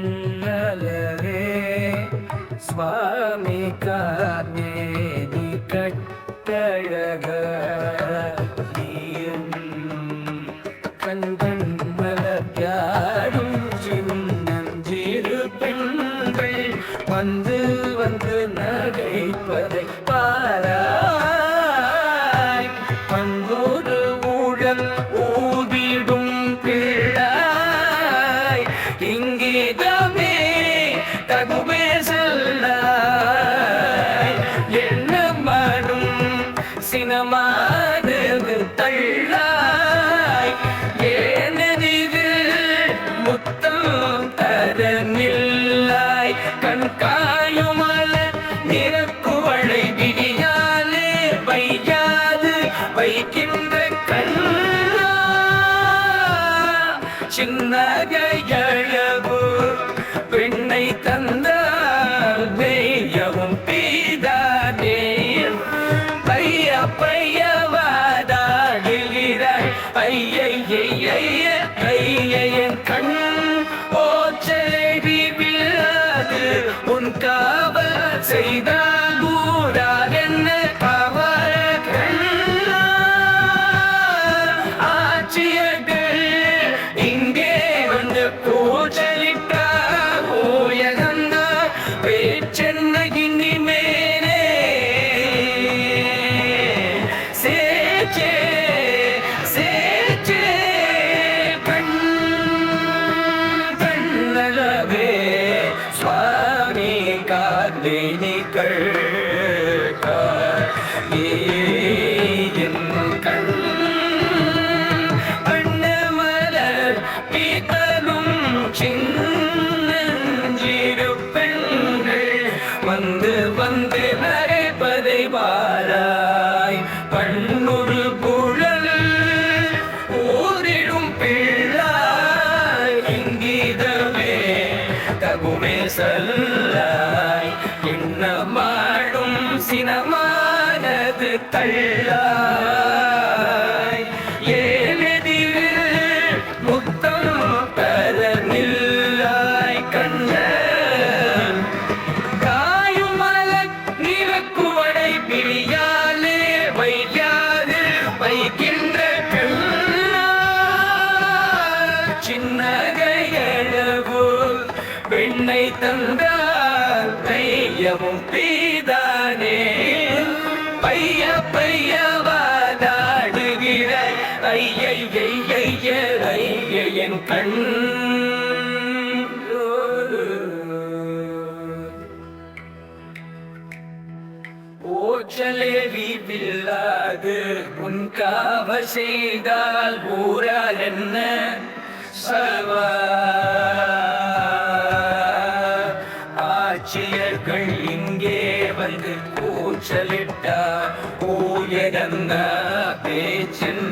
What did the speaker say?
கண்ணலரே சுவாமி காமேதி கட்டழக கண்கண் மலர்யாடும் சின்னஞ்சிறு பெண்கள் வந்து வந்து நகைப்பதை பாராய் பந்தோடு ஊழல் ஊதிடும் பிள்ளாய் இங்கேதமே தகுமே சொல்லாய் என்ன மனம் சினமானது தள்ளாய் ஏனதிது முத்தம் தரனில்லாய் கண்காயுமல நிறக்குவளை விடியாலே வையாது வைக்கின்ற கண்ணா சின்னகையழகு பெண்ணை தந்தால் தெய்யவும் பீதானே பைய பையவாதாடுகிறாய் ஐயன் கண் ஓச்சலை விழாது உன் காவல் செய்தால் கூடாதென்ன பவர கண்ணா ஆட்சியர்கள் இங்கே வந்து கூச்சலிட்டா ஓயகந்த பேச்சென்ன இனிமேனே சேச்சே சேச்சே கண்ணலவே சுவாமி காதலிகள் கண் அண்ணமலர் பிதரும் சின்னஞ்சிறு பெண்கள் வந்து வந்து நரைப்பதை பாராய் பண்ணுரு குழல் ஊரிடும் பிள்ளாய் இங்கீதமே தகுமே சொல்லாய் இன்னமாடும் சினமானது தள்ளாய் ஏனெதிரு முத்தம் தரனில்லாய் கண்ண காயுமல நிறக்குவடை பிரியாலே வையாது வைக்கின்ற கண்ணா சின்னகையழகு பெண்ணை தந்தால் தையவும் பீதானே பைய பையவாதாடுகிற ஐயன் கண் ஓச்சலேவி வில்லாது உன் காவ செய்தால் ஊரால் என்ன சவா ஆட்சியர்கள் இங்கே வந்து கூச்சலிட்டார் ஊயகந்த பேச்சின்